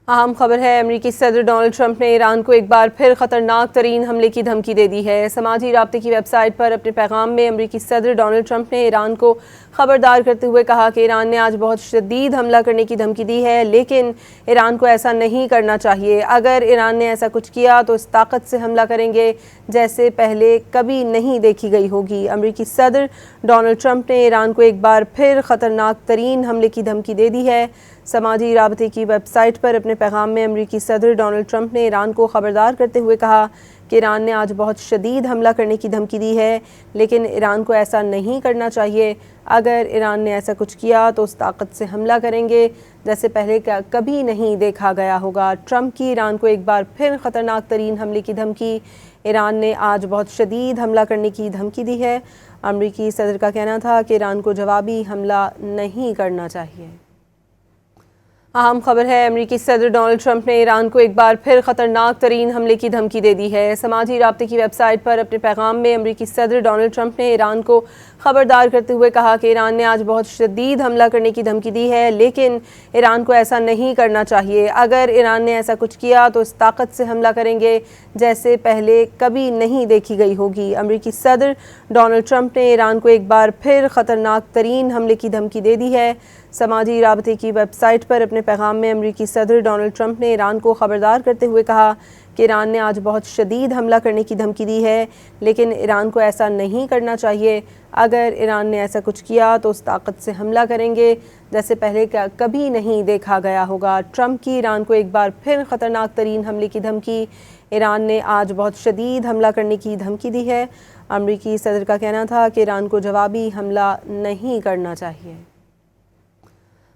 اہم خبر ہے، امریکی صدر ڈونلڈ ٹرمپ نے ایران کو ایک بار پھر خطرناک ترین حملے کی دھمکی دے دی ہے۔ سماجی رابطے کی ویب سائٹ پر اپنے پیغام میں امریکی صدر ڈونلڈ ٹرمپ نے ایران کو خبردار کرتے ہوئے کہا کہ ایران نے آج بہت شدید حملہ کرنے کی دھمکی دی ہے، لیکن ایران کو ایسا نہیں کرنا چاہیے۔ اگر ایران نے ایسا کچھ کیا تو اس طاقت سے حملہ کریں گے جیسے پہلے کبھی نہیں دیکھی گئی ہوگی۔ امریکی صدر ڈونلڈ ٹرمپ نے ایران کو ایک بار پھر خطرناک ترین حملے کی دھمکی دے دی ہے۔ سماجی رابطے کی ویب سائٹ پر اپنے پیغام میں امریکی صدر ڈونلڈ ٹرمپ نے ایران کو خبردار کرتے ہوئے کہا کہ ایران نے آج بہت شدید حملہ کرنے کی دھمکی دی ہے، لیکن ایران کو ایسا نہیں کرنا چاہیے۔ اگر ایران نے ایسا کچھ کیا تو اس طاقت سے حملہ کریں گے جیسے پہلے کبھی نہیں دیکھا گیا ہوگا۔ ٹرمپ کی ایران کو ایک بار پھر خطرناک ترین حملے کی دھمکی۔ ایران نے آج بہت شدید حملہ کرنے کی دھمکی دی ہے۔ امریکی صدر کا کہنا تھا کہ ایران کو جوابی حملہ نہیں کرنا چاہیے۔ اہم خبر ہے، امریکی صدر ڈونلڈ ٹرمپ نے ایران کو ایک بار پھر خطرناک ترین حملے کی دھمکی دے دی ہے۔ سماجی رابطے کی ویب سائٹ پر اپنے پیغام میں امریکی صدر ڈونلڈ ٹرمپ نے ایران کو خبردار کرتے ہوئے کہا کہ ایران نے آج بہت شدید حملہ کرنے کی دھمکی دی ہے، لیکن ایران کو ایسا نہیں کرنا چاہیے۔ اگر ایران نے ایسا کچھ کیا تو اس طاقت سے حملہ کریں گے جیسے پہلے کبھی نہیں دیکھی گئی ہوگی۔ امریکی صدر ڈونلڈ ٹرمپ نے ایران کو ایک بار پھر خطرناک ترین حملے کی دھمکی دے دی ہے۔ سماجی رابطے کی ویب سائٹ پر اپنے پیغام میں امریکی صدر ڈونلڈ ٹرمپ نے ایران کو خبردار کرتے ہوئے کہا کہ ایران نے آج بہت شدید حملہ کرنے کی دھمکی دی ہے، لیکن ایران کو ایسا نہیں کرنا چاہیے۔ اگر ایران نے ایسا کچھ کیا تو اس طاقت سے حملہ کریں گے جیسے پہلے کبھی نہیں دیکھا گیا ہوگا۔ ٹرمپ کی ایران کو ایک بار پھر خطرناک ترین حملے کی دھمکی۔ ایران نے آج بہت شدید حملہ کرنے کی دھمکی دی ہے۔ امریکی صدر کا کہنا تھا کہ ایران کو جوابی حملہ نہیں کرنا چاہیے۔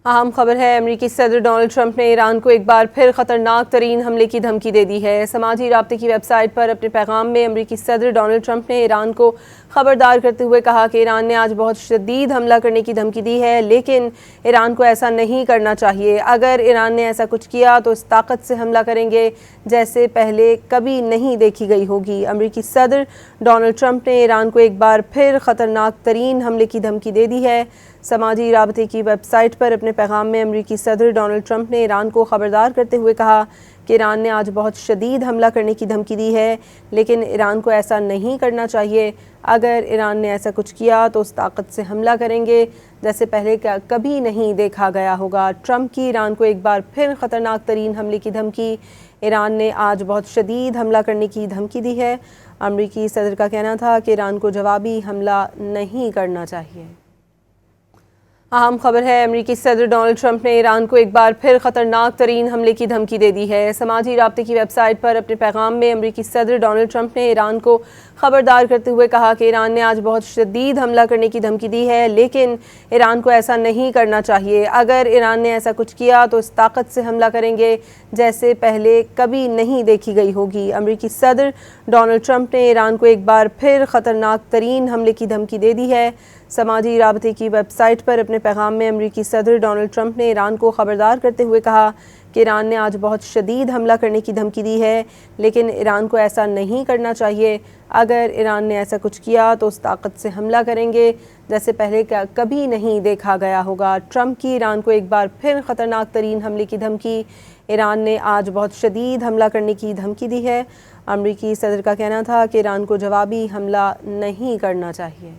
اہم خبر ہے، امریکی صدر ڈونلڈ ٹرمپ نے ایران کو ایک بار پھر خطرناک ترین حملے کی دھمکی دے دی ہے۔ سماجی رابطے کی ویب سائٹ پر اپنے پیغام میں امریکی صدر ڈونلڈ ٹرمپ نے ایران کو خبردار کرتے ہوئے کہا کہ ایران نے آج بہت شدید حملہ کرنے کی دھمکی دی ہے، لیکن ایران کو ایسا نہیں کرنا چاہیے۔ اگر ایران نے ایسا کچھ کیا تو اس طاقت سے حملہ کریں گے جیسے پہلے کبھی نہیں دیکھی گئی ہوگی۔ امریکی صدر ڈونلڈ ٹرمپ نے ایران کو ایک بار پھر خطرناک ترین حملے کی دھمکی دے دی ہے۔ سماجی رابطے کی ویب سائٹ پر اپنے پیغام میں امریکی صدر ڈونلڈ ٹرمپ نے ایران کو خبردار کرتے ہوئے کہا کہ ایران نے آج بہت شدید حملہ کرنے کی دھمکی دی ہے، لیکن ایران کو ایسا نہیں کرنا چاہیے۔ اگر ایران نے ایسا کچھ کیا تو اس طاقت سے حملہ کریں گے جیسے پہلے کبھی نہیں دیکھا گیا ہوگا۔ ٹرمپ کی ایران کو ایک بار پھر خطرناک ترین حملے کی دھمکی۔ ایران نے آج بہت شدید حملہ کرنے کی دھمکی دی ہے۔ امریکی صدر کا کہنا تھا کہ ایران کو جوابی حملہ نہیں کرنا چاہیے۔ اہم خبر ہے، امریکی صدر ڈونلڈ ٹرمپ نے ایران کو ایک بار پھر خطرناک ترین حملے کی دھمکی دے دی ہے۔ سماجی رابطے کی ویب سائٹ پر اپنے پیغام میں امریکی صدر ڈونلڈ ٹرمپ نے ایران کو خبردار کرتے ہوئے کہا کہ ایران نے آج بہت شدید حملہ کرنے کی دھمکی دی ہے، لیکن ایران کو ایسا نہیں کرنا چاہیے۔ اگر ایران نے ایسا کچھ کیا تو اس طاقت سے حملہ کریں گے جیسے پہلے کبھی نہیں دیکھی گئی ہوگی۔ امریکی صدر ڈونلڈ ٹرمپ نے ایران کو ایک بار پھر خطرناک ترین حملے کی دھمکی دے دی ہے۔ سماجی رابطے کی ویب سائٹ پر اپنے پیغام میں امریکی صدر ڈونلڈ ٹرمپ نے ایران کو خبردار کرتے ہوئے کہا کہ ایران نے آج بہت شدید حملہ کرنے کی دھمکی دی ہے، لیکن ایران کو ایسا نہیں کرنا چاہیے۔ اگر ایران نے ایسا کچھ کیا تو اس طاقت سے حملہ کریں گے جیسے پہلے کبھی نہیں دیکھا گیا ہوگا۔ ٹرمپ کی ایران کو ایک بار پھر خطرناک ترین حملے کی دھمکی۔ ایران نے آج بہت شدید حملہ کرنے کی دھمکی دی ہے۔ امریکی صدر کا کہنا تھا کہ ایران کو جوابی حملہ نہیں کرنا چاہیے۔